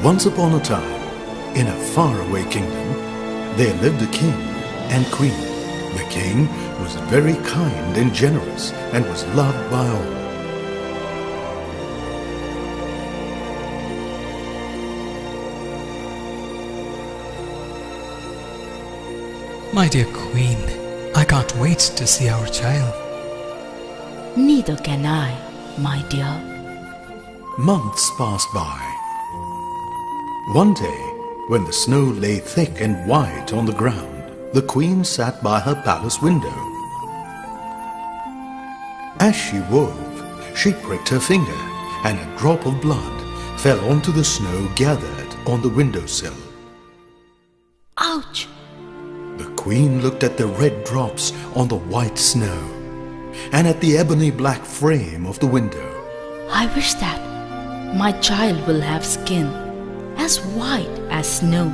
Once upon a time, in a faraway kingdom, there lived a king and queen. The king was very kind and generous and was loved by all. My dear Queen, I can't wait to see our child. Neither can I, my dear. Months passed by. One day, when the snow lay thick and white on the ground, the queen sat by her palace window. As she wove, she pricked her finger, and a drop of blood fell onto the snow gathered on the windowsill. Ouch! The queen looked at the red drops on the white snow and at the ebony black frame of the window. I wish that my child will have skin as white as snow,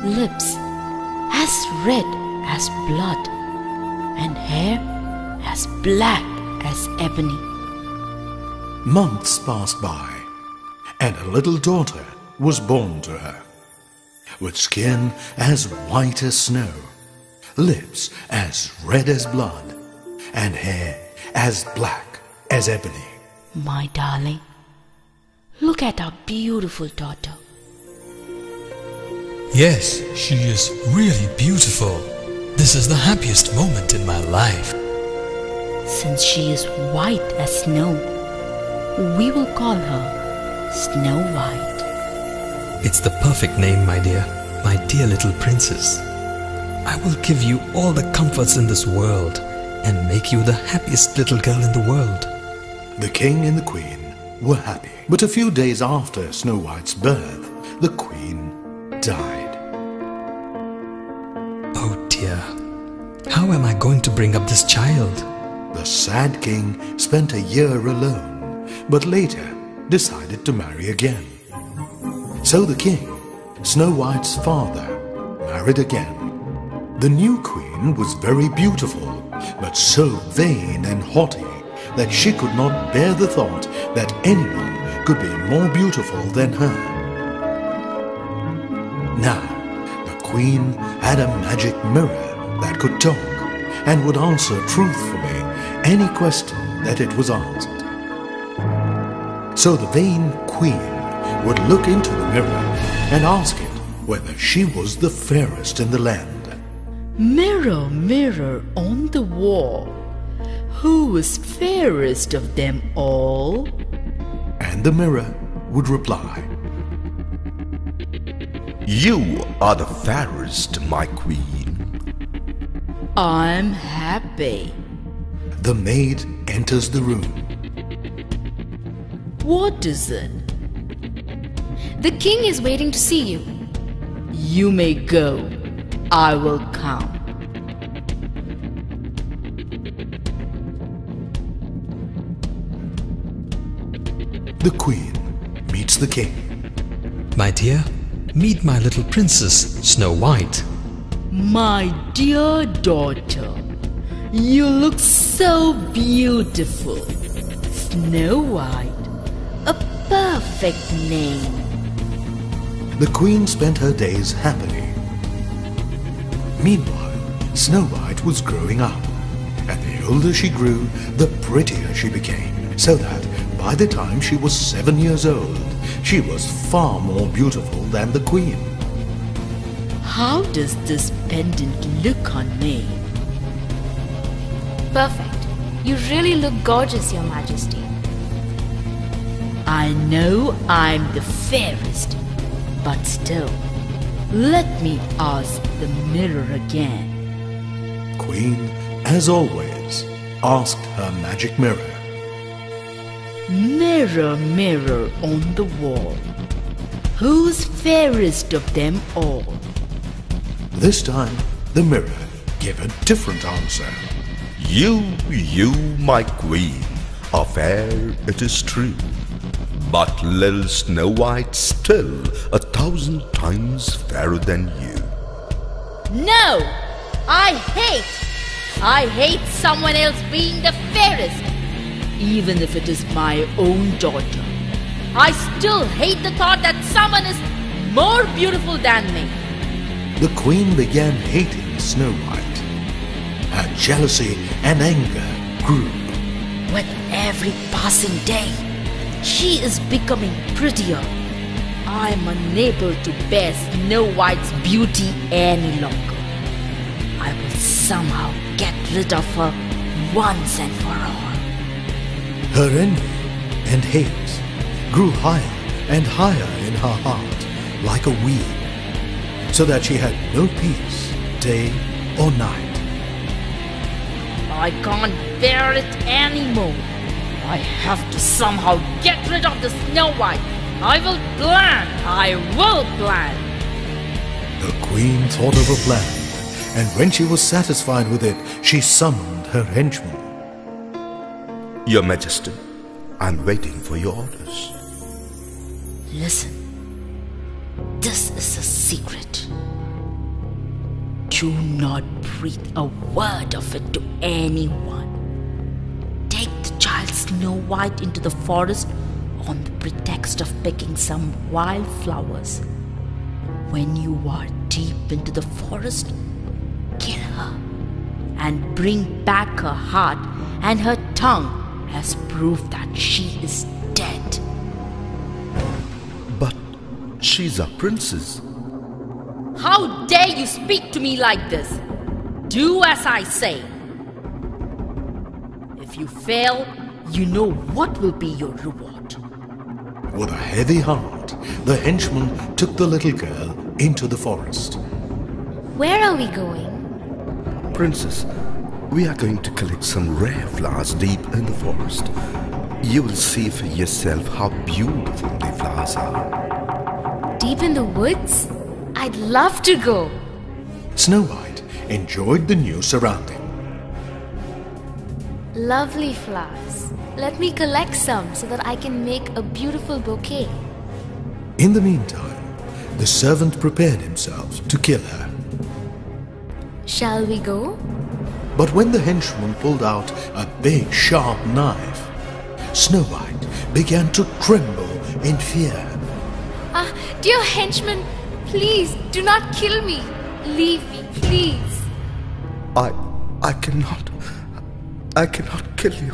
lips as red as blood, and hair as black as ebony. Months passed by, and a little daughter was born to her, with skin as white as snow, lips as red as blood, and hair as black as ebony. My darling, look at our beautiful daughter. Yes, she is really beautiful. This is the happiest moment in my life. Since she is white as snow, we will call her Snow White. It's the perfect name, my dear little princess. I will give you all the comforts in this world and make you the happiest little girl in the world. The king and the queen were happy, but a few days after Snow White's birth, the queen died. Oh dear, how am I going to bring up this child? The sad king spent a year alone, but later decided to marry again. So the king, Snow White's father, married again. The new queen was very beautiful, but so vain and haughty that she could not bear the thought that anyone could be more beautiful than her. Now, the queen had a magic mirror that could talk and would answer truthfully any question that it was asked. So the vain queen would look into the mirror and ask it whether she was the fairest in the land. Mirror, mirror on the wall, who is fairest of them all? And the mirror would reply, You are the fairest, my queen. I'm happy. The maid enters the room. What is it? The king is waiting to see you. You may go. I will come. The queen meets the king. My dear, meet my little princess, Snow White. My dear daughter, you look so beautiful. Snow White, a perfect name. The queen spent her days happily. Meanwhile, Snow White was growing up, and the older she grew, the prettier she became, so that by the time she was 7 years old, she was far more beautiful than the queen. How does this pendant look on me? Perfect. You really look gorgeous, Your Majesty. I know I'm the fairest, but still, let me ask the mirror again. Queen, as always, asked her magic mirror. Mirror, mirror on the wall, who's fairest of them all? This time, the mirror gave a different answer. You, my queen, are fair, it is true. But little Snow White still 1,000 times fairer than you. No! I hate I hate someone else being the fairest, even if it is my own daughter. I still hate the thought that someone is more beautiful than me. The queen began hating Snow White. Her jealousy and anger grew. With every passing day, she is becoming prettier. I am unable to bear Snow White's beauty any longer. I will somehow get rid of her once and for all. Her envy and hate grew higher and higher in her heart like a weed, so that she had no peace day or night. I can't bear it anymore. I have to somehow get rid of the Snow White. I will plan. The queen thought of a plan, and when she was satisfied with it, she summoned her henchmen. Your Majesty, I'm waiting for your orders. Listen, this is a secret. Do not breathe a word of it to anyone. Take the child Snow White into the forest on the pretext of picking some wild flowers. When you are deep into the forest, kill her and bring back her heart and her tongue as proof that she is dead. But she's a princess. How dare you speak to me like this? Do as I say. If you fail, you know what will be your reward. With a heavy heart, the henchman took the little girl into the forest. Where are we going? Princess, we are going to collect some rare flowers deep in the forest. You will see for yourself how beautiful the flowers are. Deep in the woods? I'd love to go. Snow White enjoyed the new surrounding. Lovely flowers. Let me collect some so that I can make a beautiful bouquet. In the meantime, the servant prepared himself to kill her. Shall we go? But when the henchman pulled out a big sharp knife, Snow White began to tremble in fear. Dear henchman, please do not kill me. Leave me, please. I cannot kill you.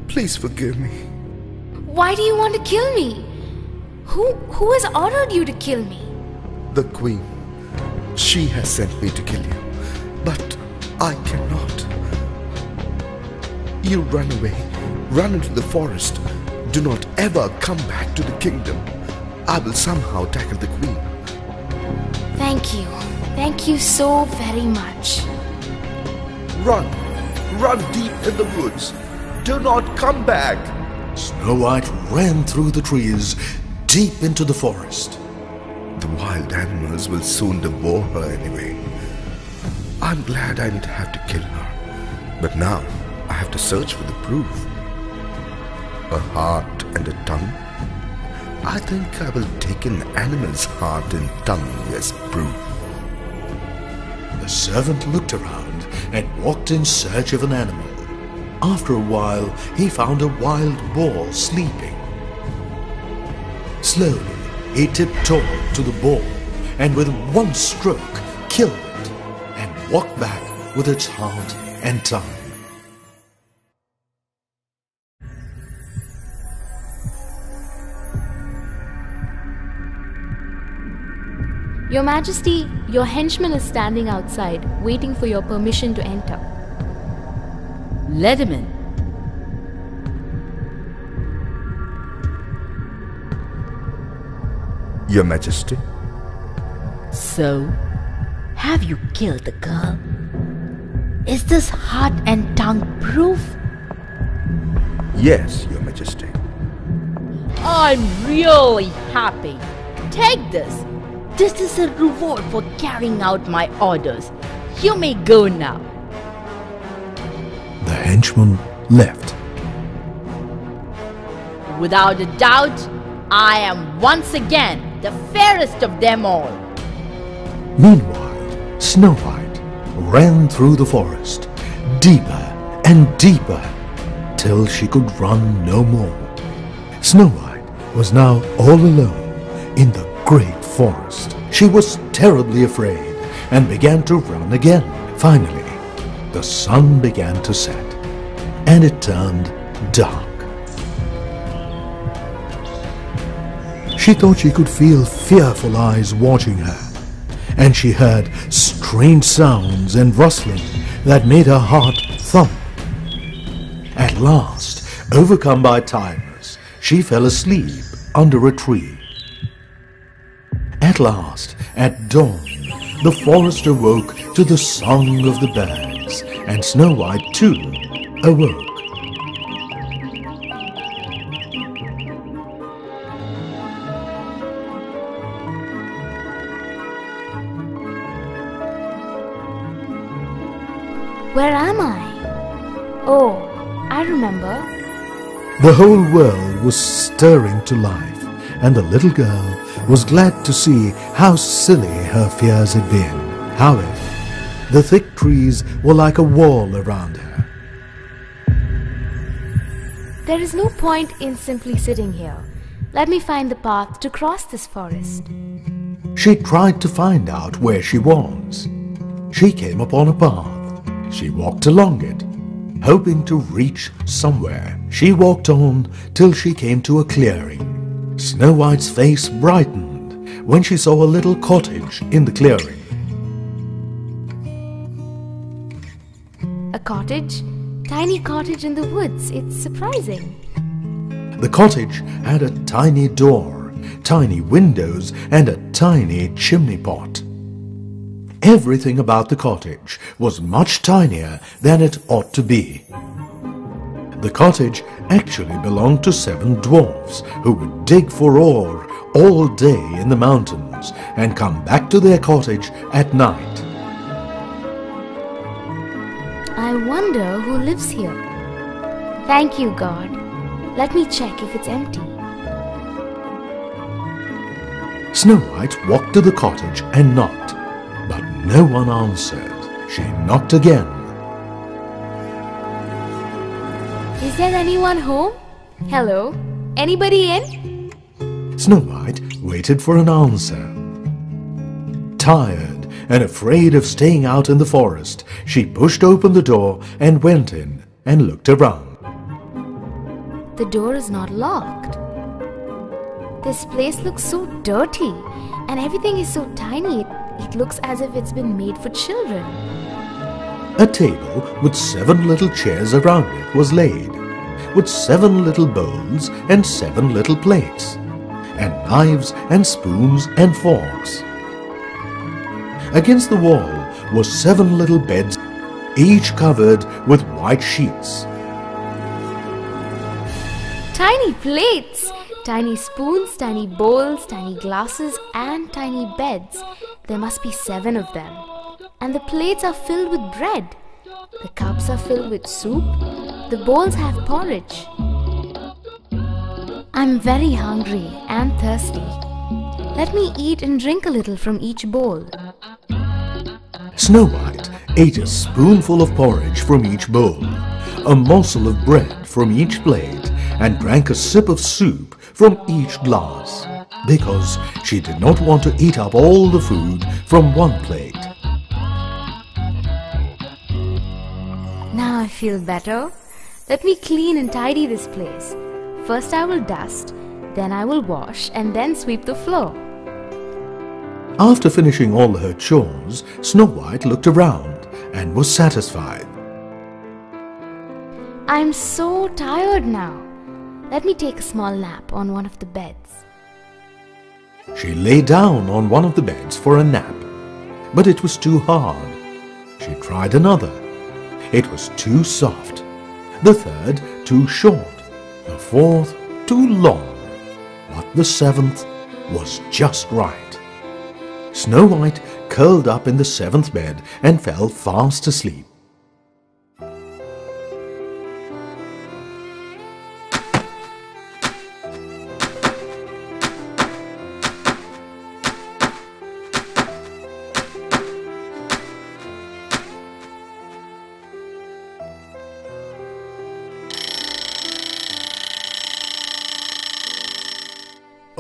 Please forgive me. Why do you want to kill me? Who has ordered you to kill me? The queen. She has sent me to kill you. But I cannot. You run away. Run into the forest. Do not ever come back to the kingdom. I will somehow tackle the queen. Thank you. Thank you so very much. Run. Run deep in the woods. Do not come back. Snow White ran through the trees deep into the forest. The wild animals will soon devour her anyway. I'm glad I didn't have to kill her. But now I have to search for the proof. A heart and a tongue? I think I will take an animal's heart and tongue as proof. The servant looked around and walked in search of an animal. After a while, he found a wild boar sleeping. Slowly, he tiptoed to the boar and with one stroke killed it and walked back with its heart and tongue. Your Majesty, your henchman is standing outside, waiting for your permission to enter. Let him in. Your Majesty? So, have you killed the girl? Is this heart and tongue proof? Yes, Your Majesty. I'm really happy. Take this. This is a reward for carrying out my orders. You may go now. The henchman left. Without a doubt, I am once again the fairest of them all. Meanwhile, Snow White ran through the forest, deeper and deeper till she could run no more. Snow White was now all alone in the great forest. She was terribly afraid and began to run again. Finally, the sun began to set and it turned dark. She thought she could feel fearful eyes watching her, and she heard strange sounds and rustling that made her heart thump. At last, overcome by tiredness, she fell asleep under a tree. At last, at dawn, the forest awoke to the song of the birds, and Snow White too awoke. Where am I? Oh, I remember. The whole world was stirring to life, and the little girl was glad to see how silly her fears had been. However, the thick trees were like a wall around her. There is no point in simply sitting here. Let me find the path to cross this forest. She tried to find out where she was. She came upon a path. She walked along it, hoping to reach somewhere. She walked on till she came to a clearing. Snow White's face brightened when she saw a little cottage in the clearing. A cottage? Tiny cottage in the woods. It's surprising. The cottage had a tiny door, tiny windows, and a tiny chimney pot. Everything about the cottage was much tinier than it ought to be. The cottage actually belonged to 7 dwarfs who would dig for ore all day in the mountains and come back to their cottage at night. I wonder who lives here. Thank you, God. Let me check if it's empty. Snow White walked to the cottage and knocked, but no one answered. She knocked again. Is there anyone home? Hello? Anybody in? Snow White waited for an answer. Tired and afraid of staying out in the forest, she pushed open the door and went in and looked around. The door is not locked. This place looks so dirty and everything is so tiny. It looks as if it's been made for children. A table with 7 little chairs around it was laid, with 7 little bowls and 7 little plates, and knives and spoons and forks. Against the wall were 7 little beds, each covered with white sheets. Tiny plates, tiny spoons, tiny bowls, tiny glasses, and tiny beds. There must be 7 of them. And the plates are filled with bread. The cups are filled with soup. The bowls have porridge. I'm very hungry and thirsty. Let me eat and drink a little from each bowl. Snow White ate a spoonful of porridge from each bowl, a morsel of bread from each plate, and drank a sip of soup from each glass, because she did not want to eat up all the food from one plate. Now I feel better. Let me clean and tidy this place. First I will dust, then I will wash, and then sweep the floor. After finishing all her chores, Snow White looked around and was satisfied. I'm so tired now. Let me take a small nap on one of the beds. She lay down on one of the beds for a nap, but it was too hard. She tried another. It was too soft. The third too short. The fourth too long. But the 7th was just right. Snow White curled up in the 7th bed and fell fast asleep.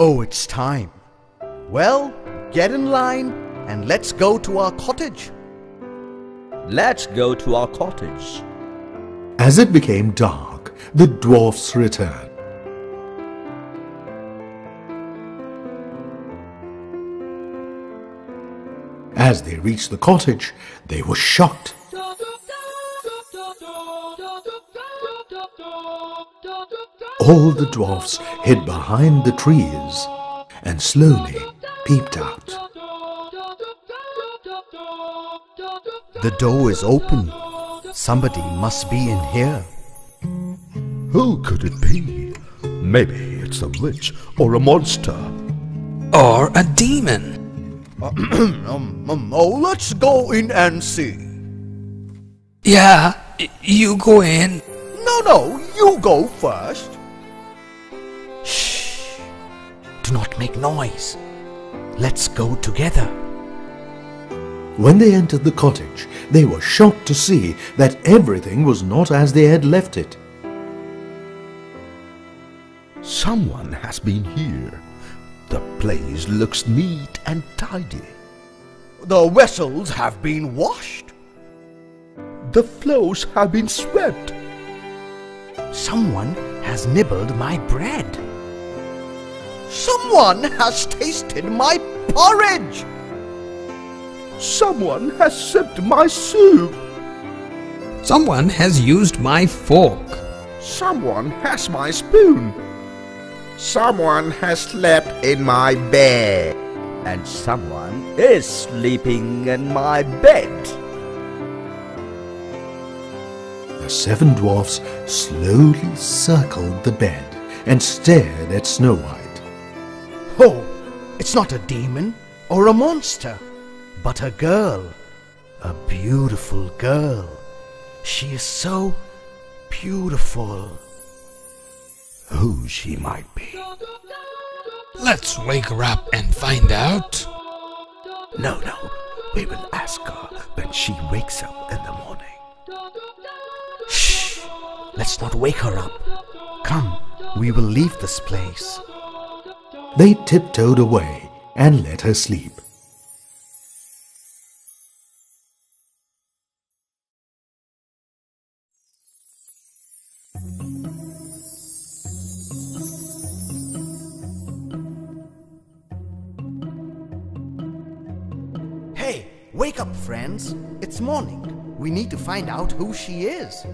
Oh, it's time. Well, get in line and let's go to our cottage. Let's go to our cottage. As it became dark, the dwarfs returned. As they reached the cottage, they were shocked. All the dwarfs hid behind the trees and slowly peeped out. The door is open. Somebody must be in here. Who could it be? Maybe it's a witch or a monster. Or a demon. Oh, let's go in and see. Yeah, you go in. No, you go first. Shh. Do not make noise. Let's go together. When they entered the cottage, they were shocked to see that everything was not as they had left it. Someone has been here. The place looks neat and tidy. The vessels have been washed. The floors have been swept. Someone has nibbled my bread. Someone has tasted my porridge. Someone has sipped my soup. Someone has used my fork. Someone has my spoon. Someone has slept in my bed. And someone is sleeping in my bed. The 7 dwarfs slowly circled the bed and stared at Snow White. Oh, it's not a demon or a monster, but a girl. A beautiful girl. She is so beautiful. Who she might be. Let's wake her up and find out. No, we will ask her when she wakes up in the morning. Shh! Let's not wake her up. Come, we will leave this place. They tiptoed away and let her sleep. Hey, wake up, friends. It's morning. We need to find out who she is.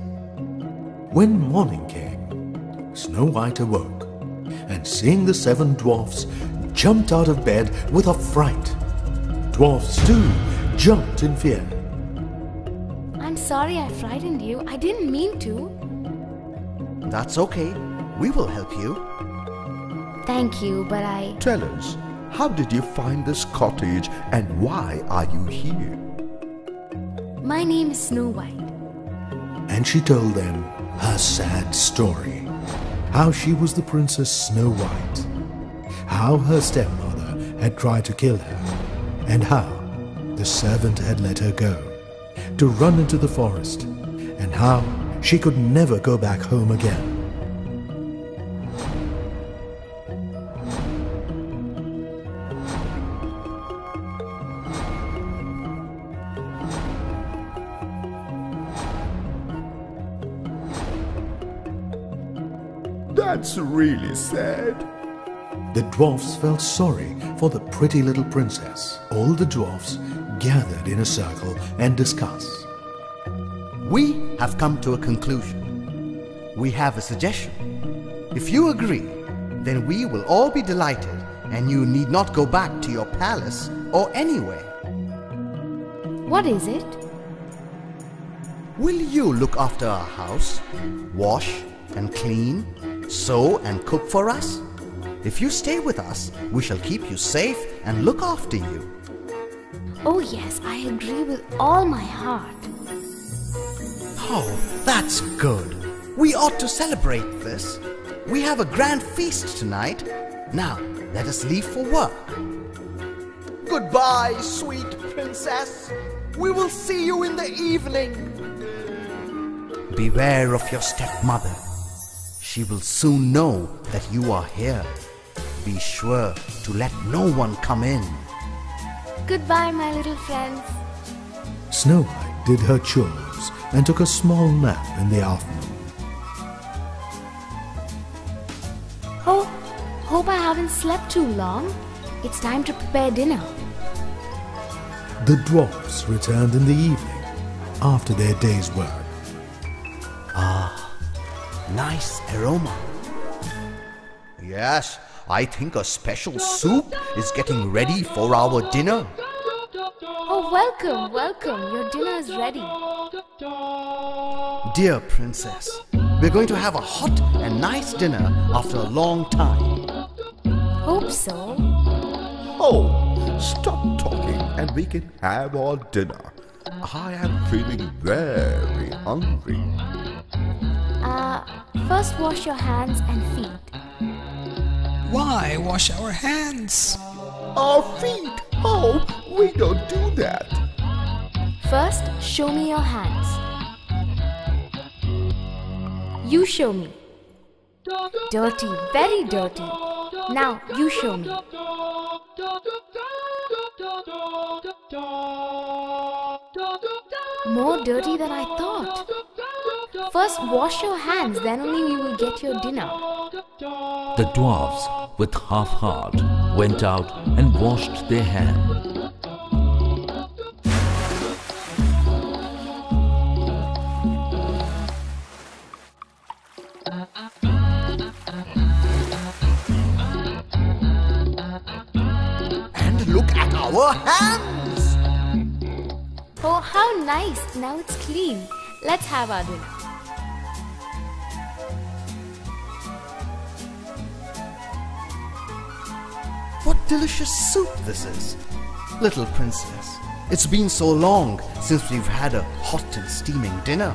When morning came, Snow White awoke, and seeing the 7 dwarfs, jumped out of bed with a fright. Dwarfs too jumped in fear. I'm sorry I frightened you. I didn't mean to. That's okay. We will help you. Thank you, but I... Tell us, how did you find this cottage and why are you here? My name is Snow White. And she told them her sad story. How she was the Princess Snow White. How her stepmother had tried to kill her. And how the servant had let her go to run into the forest. And how she could never go back home again. That's really sad. The dwarfs felt sorry for the pretty little princess. All the dwarfs gathered in a circle and discussed. We have come to a conclusion. We have a suggestion. If you agree, then we will all be delighted and you need not go back to your palace or anywhere. What is it? Will you look after our house, wash and clean, sew and cook for us? If you stay with us, we shall keep you safe and look after you. Oh yes, I agree with all my heart. Oh, that's good. We ought to celebrate this. We have a grand feast tonight. Now, let us leave for work. Goodbye, sweet princess. We will see you in the evening. Beware of your stepmother. She will soon know that you are here. Be sure to let no one come in. Goodbye, my little friends. Snow White did her chores and took a small nap in the afternoon. Oh, hope I haven't slept too long. It's time to prepare dinner. The dwarfs returned in the evening after their day's work. Nice aroma. Yes, I think a special soup is getting ready for our dinner. Oh, welcome, welcome. Your dinner is ready. Dear princess, we're going to have a hot and nice dinner after a long time. Hope so. Oh, stop talking and we can have our dinner. I am feeling very hungry. First wash your hands and feet. Why wash our hands? Our feet? Oh, we don't do that. First, show me your hands. You show me. Dirty, very dirty. Now, you show me. More dirty than I thought. First, wash your hands, then only we will get your dinner. The dwarfs, with half heart, went out and washed their hands. And look at our hands! Oh, how nice! Now it's clean. Let's have our dinner. What delicious soup this is! Little princess, it's been so long since we've had a hot and steaming dinner.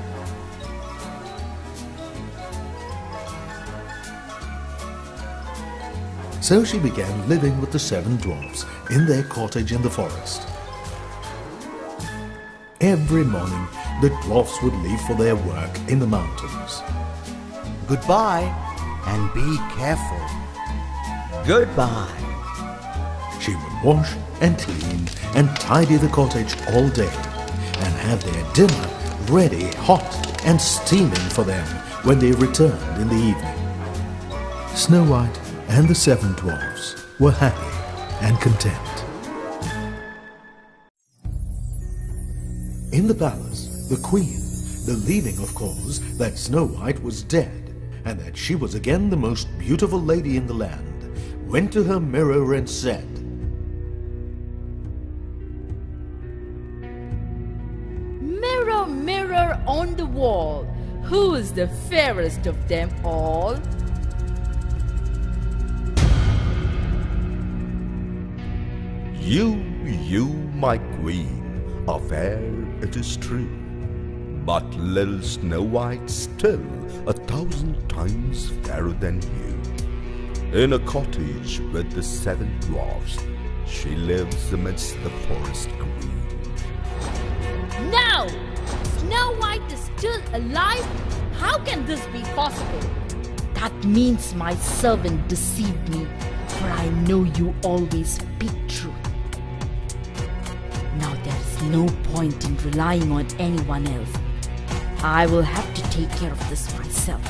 So she began living with the 7 dwarfs in their cottage in the forest. Every morning, the dwarfs would leave for their work in the mountains. Goodbye, and be careful. Goodbye. She would wash and clean and tidy the cottage all day and have their dinner ready, hot and steaming for them when they returned in the evening. Snow White and the 7 dwarfs were happy and content. In the palace, the queen, believing of course that Snow White was dead and that she was again the most beautiful lady in the land, went to her mirror and said, Mirror, mirror on the wall, who is the fairest of them all? You, my queen, are fair, it is true. But little Snow White still 1,000 times fairer than you. In a cottage with the 7 dwarfs, she lives amidst the forest green. No! Snow White is still alive? How can this be possible? That means my servant deceived me, for I know you always speak truth. Now there is no point in relying on anyone else. I will have to take care of this myself.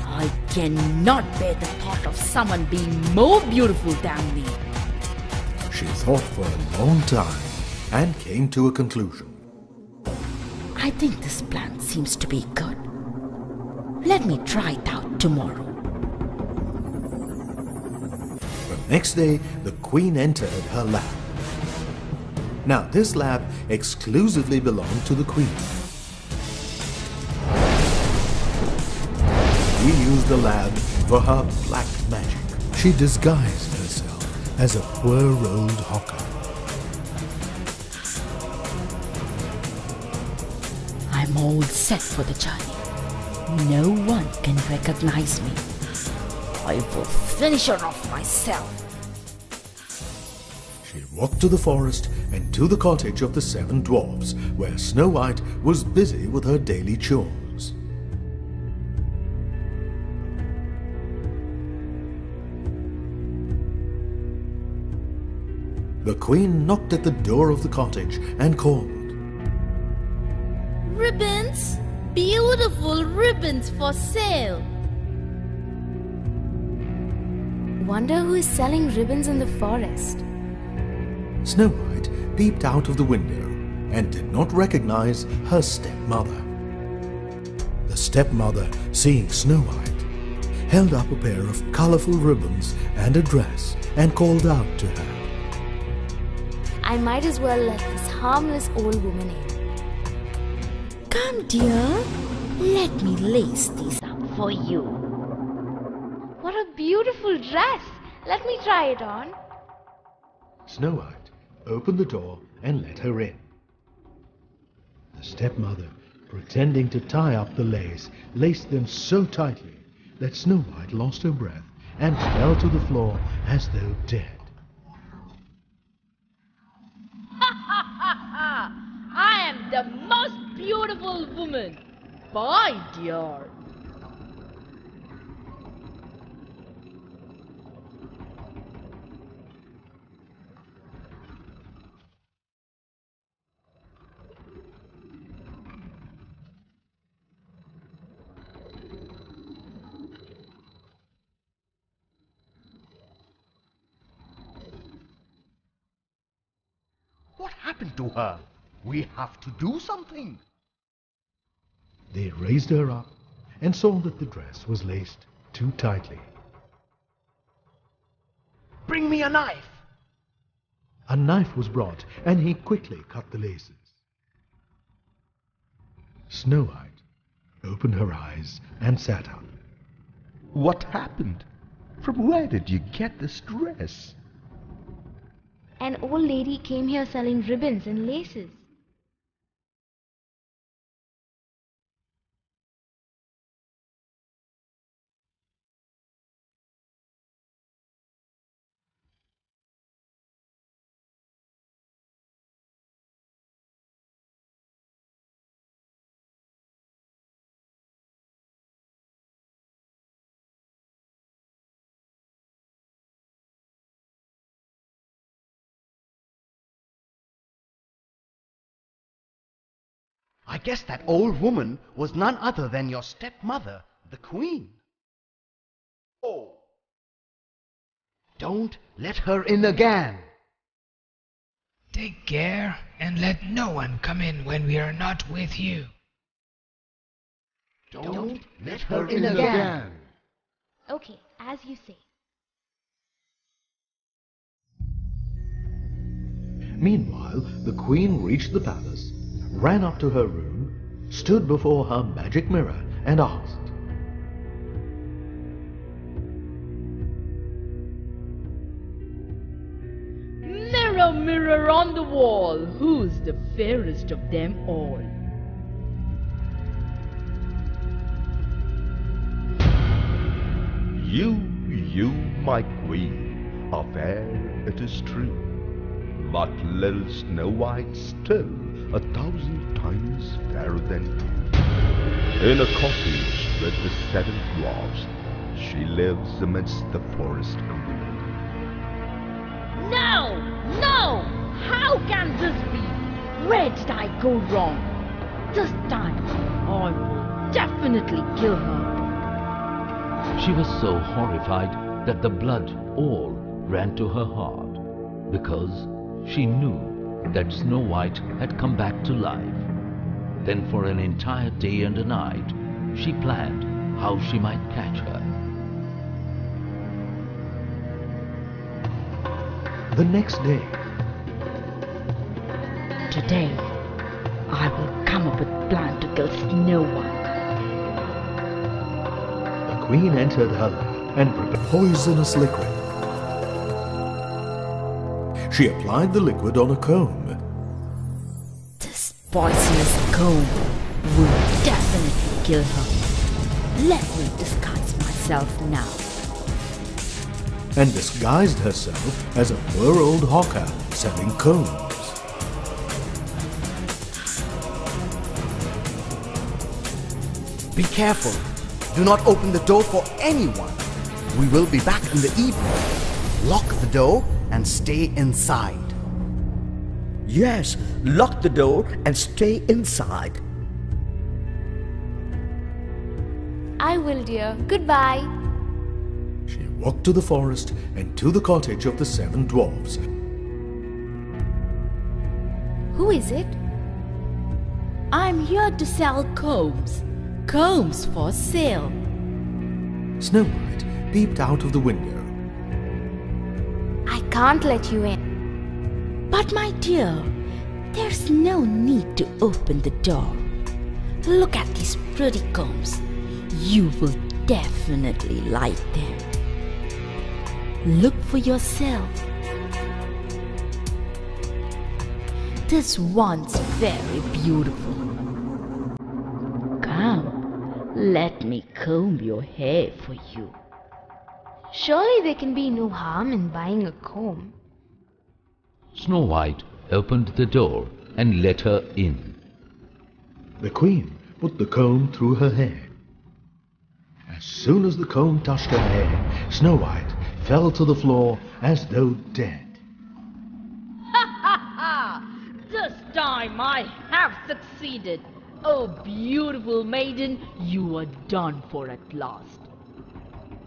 I cannot bear the thought of someone being more beautiful than me. She thought for a long time and came to a conclusion. I think this plan seems to be good. Let me try it out tomorrow. The next day, the queen entered her lab. Now, this lab exclusively belonged to the queen. She used the lab for her black magic. She disguised herself as a poor old hawker. I'm all set for the journey. No one can recognize me. I will finish her off myself. She walked to the forest and to the cottage of the 7 dwarfs, where Snow White was busy with her daily chores. the Queen knocked at the door of the cottage and called, Ribbons! Beautiful ribbons for sale! Wonder who is selling ribbons in the forest. Snow White peeped out of the window and did not recognize her stepmother. The stepmother, seeing Snow White, held up a pair of colorful ribbons and a dress and called out to her. I might as well let this harmless old woman in. Come, dear, let me lace these up for you. What a beautiful dress! Let me try it on. Snow White opened the door and let her in. The stepmother, pretending to tie up the lace, laced them so tightly that Snow White lost her breath and fell to the floor as though dead. I am the most beautiful woman. Bye, dear. What happened to her? We have to do something. They raised her up and saw that the dress was laced too tightly. Bring me a knife. A knife was brought, and he quickly cut the laces. Snow White opened her eyes and sat up. What happened? From where did you get this dress? An old lady came here selling ribbons and laces. I guess that old woman was none other than your stepmother, the Queen. Oh. Don't let her in again. Take care and let no one come in when we are not with you. Don't let her in again. Okay, as you say. Meanwhile, the Queen reached the palace, ran up to her room, stood before her magic mirror and asked, Mirror, mirror on the wall, who's the fairest of them all? You, my queen, are fair, it is true, but little Snow White still 1,000 times fairer than you. In a cottage with the 7 dwarfs, she lives amidst the forest green. No! No! How can this be? Where did I go wrong? This time, I will definitely kill her. She was so horrified that the blood all ran to her heart, because she knew that Snow White had come back to life. Then for an entire day and a night, she planned how she might catch her. The next day, Today, I will come up with a plan to kill Snow White. the Queen entered her lab and prepared poisonous liquid. She applied the liquid on a comb. This poisonous comb will definitely kill her. Let me disguise myself now. And disguised herself as a poor old hawker selling combs. Be careful. Do not open the door for anyone. We will be back in the evening. Lock the door and stay inside. Yes, lock the door and stay inside. I will, dear. Goodbye. She walked to the forest and to the cottage of the 7 dwarfs. Who is it? I'm here to sell combs. Combs for sale. Snow White peeped out of the window. I can't let you in. But my dear, there's no need to open the door. Look at these pretty combs. You will definitely like them. Look for yourself. This one's very beautiful. Come, let me comb your hair for you. Surely there can be no harm in buying a comb. Snow White opened the door and let her in. The Queen put the comb through her hair. As soon as the comb touched her hair, Snow White fell to the floor as though dead. This time I have succeeded. Oh, beautiful maiden, you are done for at last.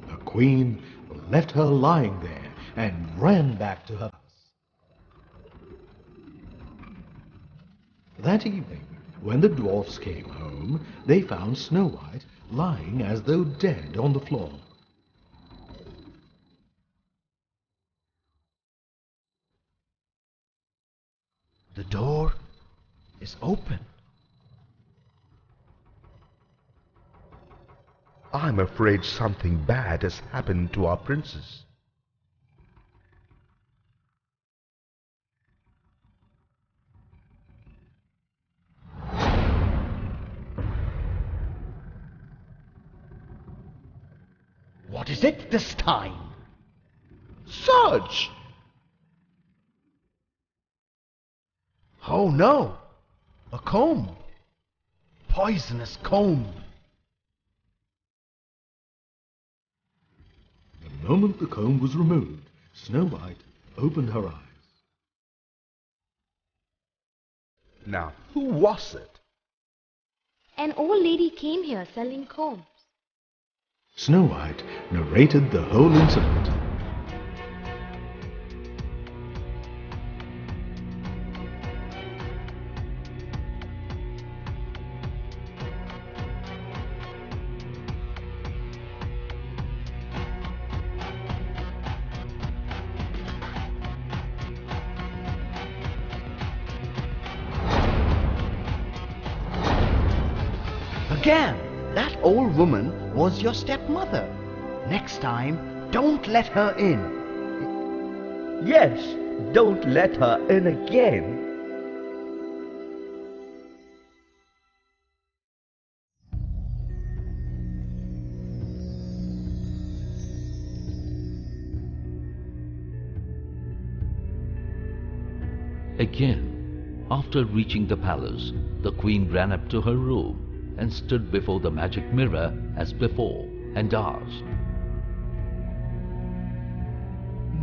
The Queen left her lying there and ran back to her house. That evening, when the dwarfs came home, they found Snow White lying as though dead on the floor. The door is open. I'm afraid something bad has happened to our princess. What is it this time? Surge! Oh no! A comb! Poisonous comb! The moment the comb was removed, Snow White opened her eyes. Now, who was it? An old lady came here selling combs. Snow White narrated the whole incident. Again, that old woman was your stepmother. Next time, don't let her in. Yes, don't let her in again. Again, after reaching the palace, the queen ran up to her room and stood before the magic mirror as before and asked,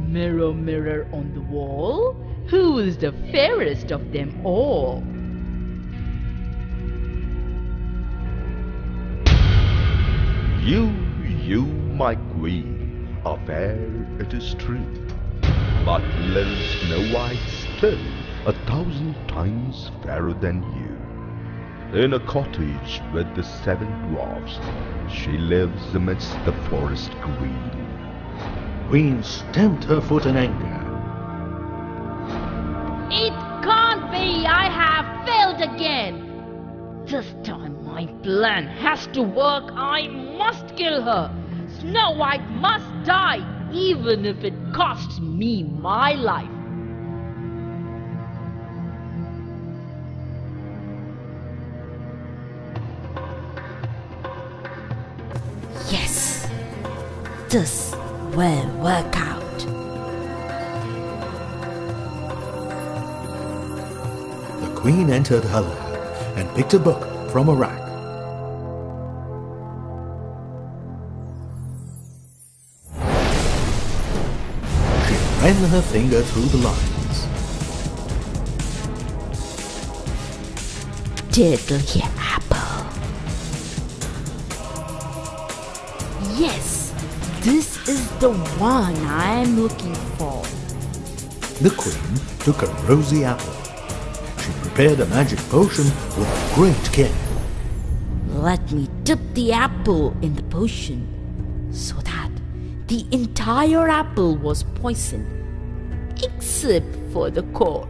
Mirror, mirror on the wall, who is the fairest of them all? You, my queen, are fair, it is true. But little Snow White still 1,000 times fairer than you. In a cottage with the 7 dwarfs, she lives amidst the forest green. Queen stamped her foot in anger. It can't be! I have failed again! This time my plan has to work. I must kill her. Snow White must die, even if it costs me my life. Yes, this will work out. The Queen entered her lab and picked a book from a rack. She ran her finger through the lines. deadly apple. Yes, this is the one I am looking for. The queen took a rosy apple. She prepared a magic potion with great care. Let me dip the apple in the potion so that the entire apple was poisoned, except for the core.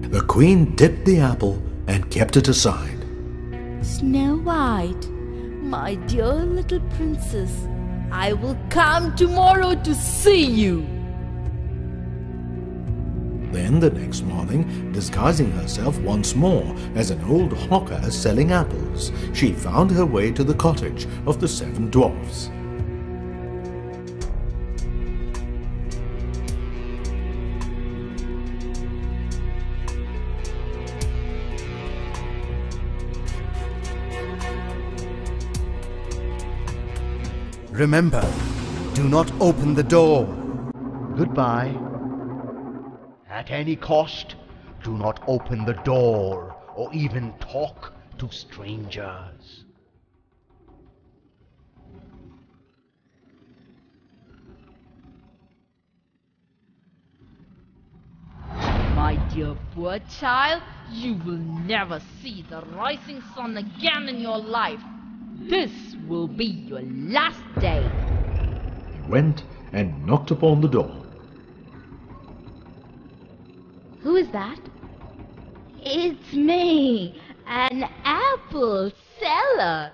The queen dipped the apple and kept it aside. Snow White, my dear little princess, I will come tomorrow to see you. Then the next morning, disguising herself once more as an old hawker selling apples, she found her way to the cottage of the 7 dwarfs. Remember, do not open the door. Goodbye. At any cost, do not open the door or even talk to strangers. My dear poor child, you will never see the rising sun again in your life. This will be your last day. He went and knocked upon the door. Who is that? It's me, an apple seller.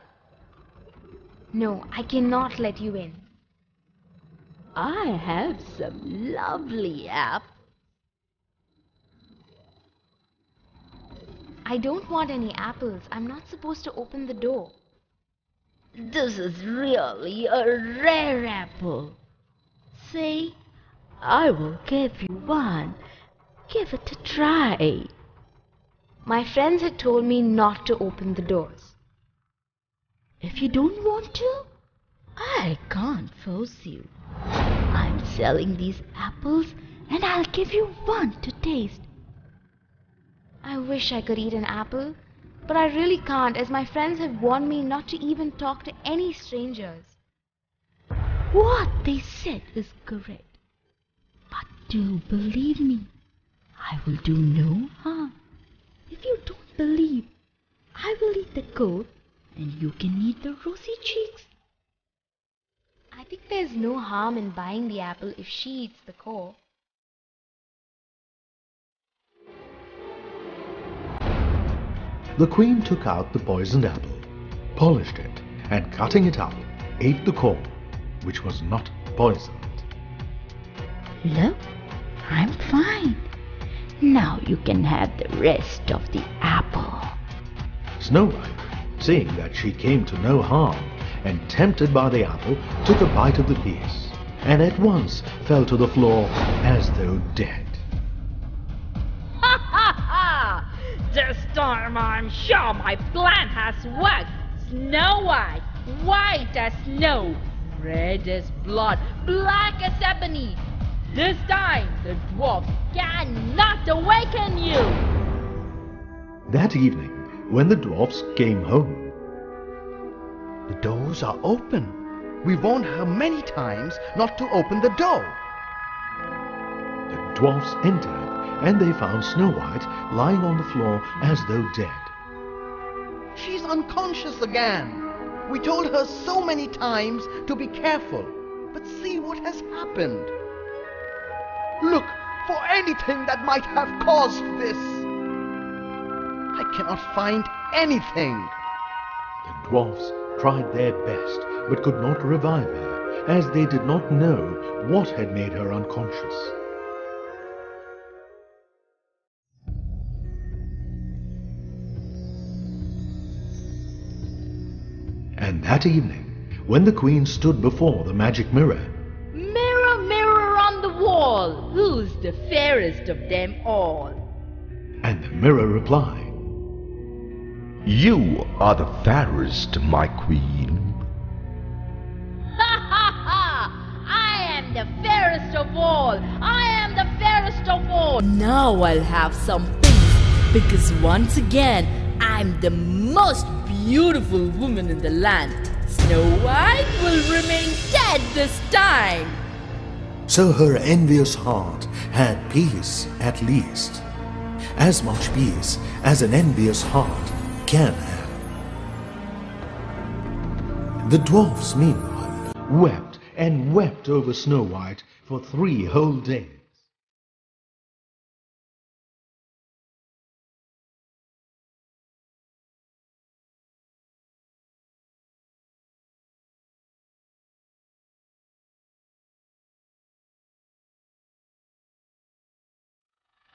No, I cannot let you in. I have some lovely apples. I don't want any apples. I'm not supposed to open the door. This is really a rare apple. See, I will give you one. Give it a try. My friends had told me not to open the doors. If you don't want to, I can't force you. I'm selling these apples and I'll give you one to taste. I wish I could eat an apple, but I really can't, as my friends have warned me not to even talk to any strangers. What they said is correct. But do believe me, I will do no harm. If you don't believe, I will eat the core and you can eat the rosy cheeks. I think there's no harm in buying the apple if she eats the core. The queen took out the poisoned apple, polished it, and cutting it up, ate the core, which was not poisoned. Look, I'm fine. Now you can have the rest of the apple. Snow White, seeing that she came to no harm, and tempted by the apple, took a bite of the piece, and at once fell to the floor as though dead. Ha ha ha! This time I'm sure my plan has worked. Snow White, white as snow, red as blood, black as ebony. This time the dwarf cannot awaken you. That evening, when the dwarfs came home, The doors are open. We warned her many times not to open the door. the dwarfs entered, and they found Snow White lying on the floor as though dead. She's unconscious again. We told her so many times to be careful. But see what has happened. Look for anything that might have caused this. I cannot find anything. The dwarfs tried their best, but could not revive her, as they did not know what had made her unconscious. And that evening, when the queen stood before the magic mirror, Mirror, mirror on the wall, who's the fairest of them all? and the mirror replied, You are the fairest, my queen. Ha ha ha! I am the fairest of all! I am the fairest of all! Now I'll have some peace, because once again I I'm the most beautiful woman in the land. Snow White will remain dead this time. So her envious heart had peace at least. As much peace as an envious heart can have. The dwarfs, meanwhile, wept and wept over Snow White for 3 whole days.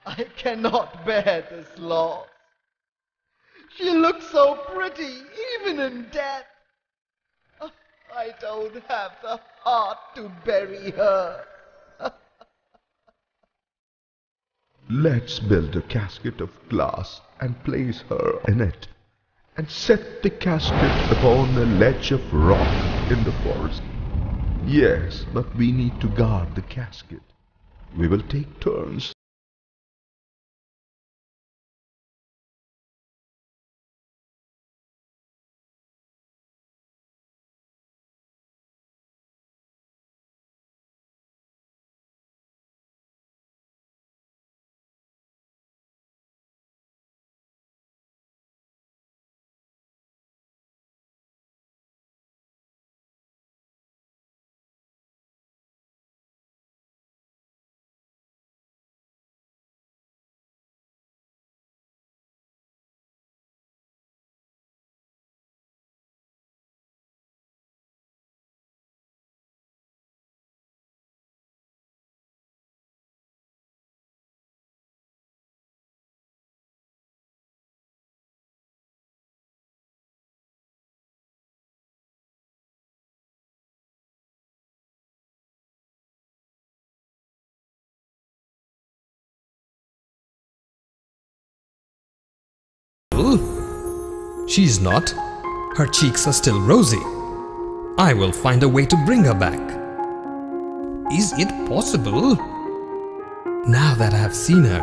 I cannot bear this loss. She looks so pretty, even in death. I don't have the heart to bury her. Let's build a casket of glass and place her in it, and set the casket upon a ledge of rock in the forest. Yes, but we need to guard the casket. We will take turns. She's not. Her cheeks are still rosy. I will find a way to bring her back. Is it possible? Now that I have seen her,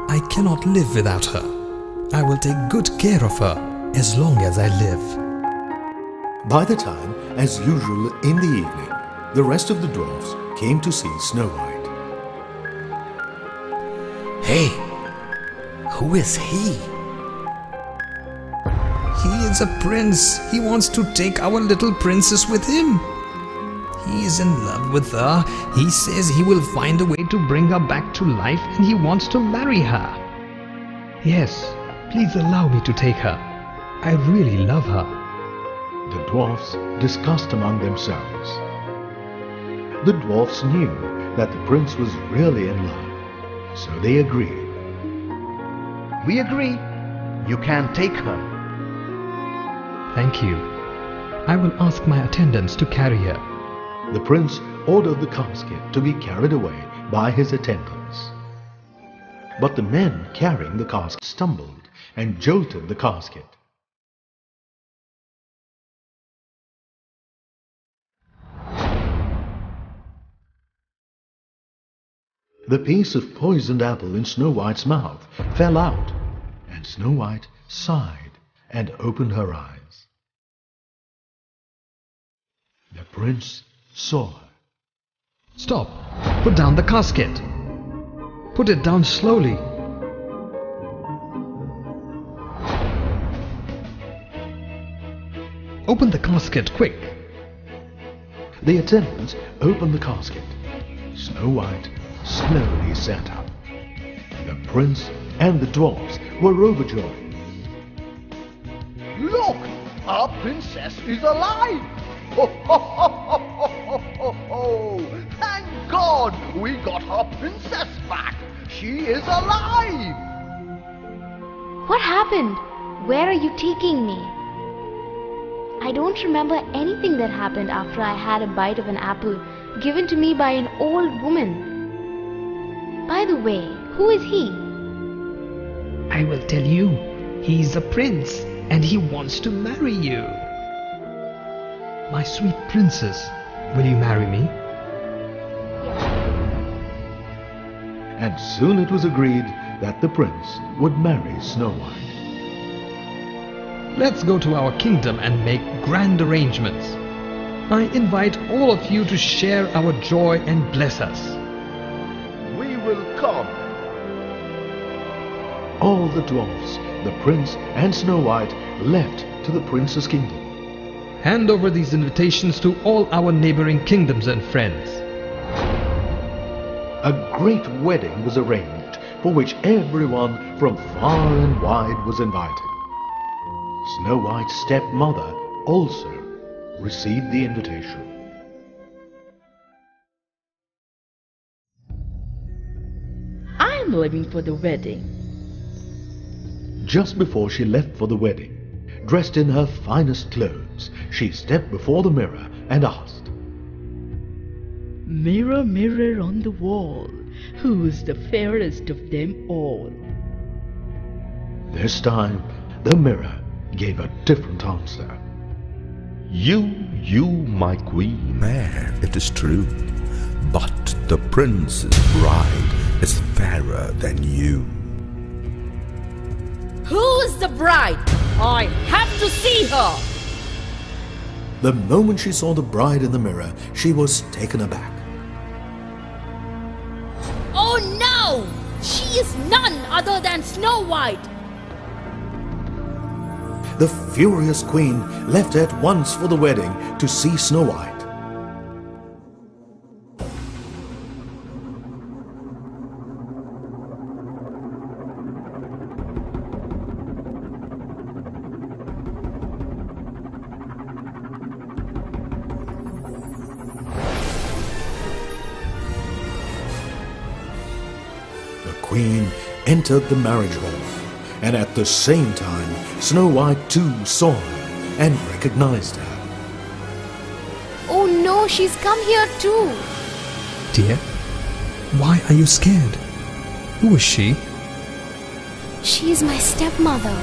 I cannot live without her. I will take good care of her as long as I live. By the time, as usual in the evening, the rest of the dwarfs came to see Snow White. Hey, who is he? He is a prince. He wants to take our little princess with him. He is in love with her. He says he will find a way to bring her back to life and he wants to marry her. Yes, please allow me to take her. I really love her. The dwarfs discussed among themselves. The dwarfs knew that the prince was really in love, so they agreed. We agree. You can take her. Thank you. I will ask my attendants to carry her. The prince ordered the casket to be carried away by his attendants. But the men carrying the casket stumbled and jolted the casket. The piece of poisoned apple in Snow White's mouth fell out, and Snow White sighed and opened her eyes. The prince saw her. Stop! Put down the casket. Put it down slowly. Open the casket, quick. The attendants opened the casket. Snow White slowly sat up. The prince and the dwarfs were overjoyed. Look! Our princess is alive! Ho, ho, ho, ho, ho, ho, ho. Thank God we got our princess back! She is alive! What happened? Where are you taking me? I don't remember anything that happened after I had a bite of an apple given to me by an old woman. By the way, who is he? I will tell you. He is a prince and he wants to marry you. My sweet princess, will you marry me? And soon it was agreed that the prince would marry Snow White. Let's go to our kingdom and make grand arrangements. I invite all of you to share our joy and bless us. We will come. All the dwarfs, the prince and Snow White left to the prince's kingdom. Hand over these invitations to all our neighboring kingdoms and friends. A great wedding was arranged, for which everyone from far and wide was invited. Snow White's stepmother also received the invitation. I'm leaving for the wedding. Just before she left for the wedding, dressed in her finest clothes, she stepped before the mirror and asked, Mirror, mirror on the wall, who is the fairest of them all? This time, the mirror gave a different answer. You, my queen. It is true. But the prince's bride is fairer than you. Who is the bride? I have to see her! The moment she saw the bride in the mirror, she was taken aback. Oh no! She is none other than Snow White! The furious queen left at once for the wedding to see Snow White. The queen entered the marriage hall, and at the same time Snow White too saw her and recognized her. Oh no, she's come here too. Dear, why are you scared? Who is she? She's my stepmother.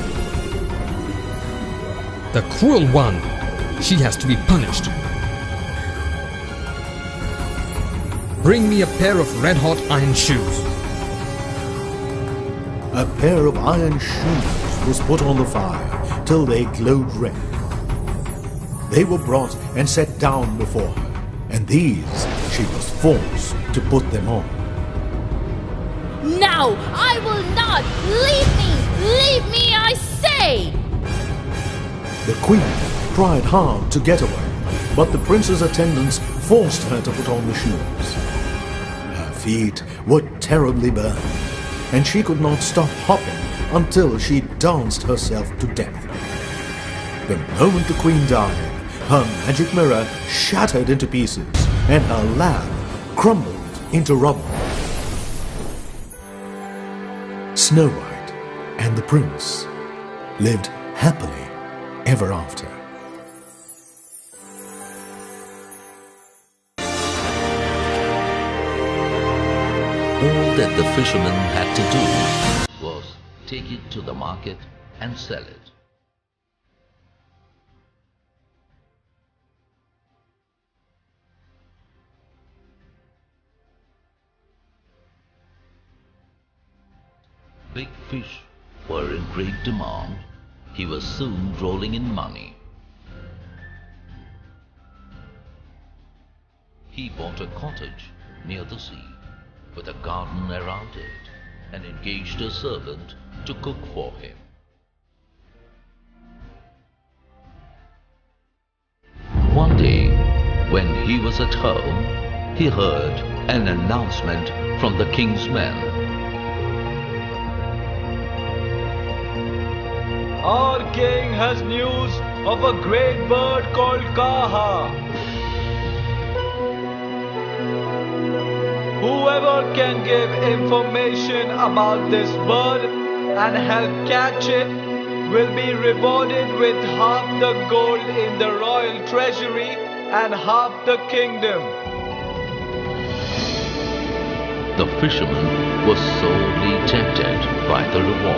The cruel one. She has to be punished. Bring me a pair of red-hot iron shoes. A pair of iron shoes was put on the fire till they glowed red. They were brought and set down before her, and these she was forced to put them on. Now I will not! Leave me! Leave me, I say! The queen tried hard to get away, but the prince's attendants forced her to put on the shoes. Her feet were terribly burned, and she could not stop hopping until she danced herself to death. The moment the queen died, her magic mirror shattered into pieces, and her lamp crumbled into rubble. Snow White and the prince lived happily ever after. All that the fisherman had to do was take it to the market and sell it. Big fish were in great demand. He was soon rolling in money. He bought a cottage near the sea, with a garden around it, and engaged a servant to cook for him. One day, when he was at home, he heard an announcement from the king's men. Our king has news of a great bird called Kaha. Whoever can give information about this bird and help catch it will be rewarded with half the gold in the royal treasury and half the kingdom. The fisherman was sorely tempted by the reward.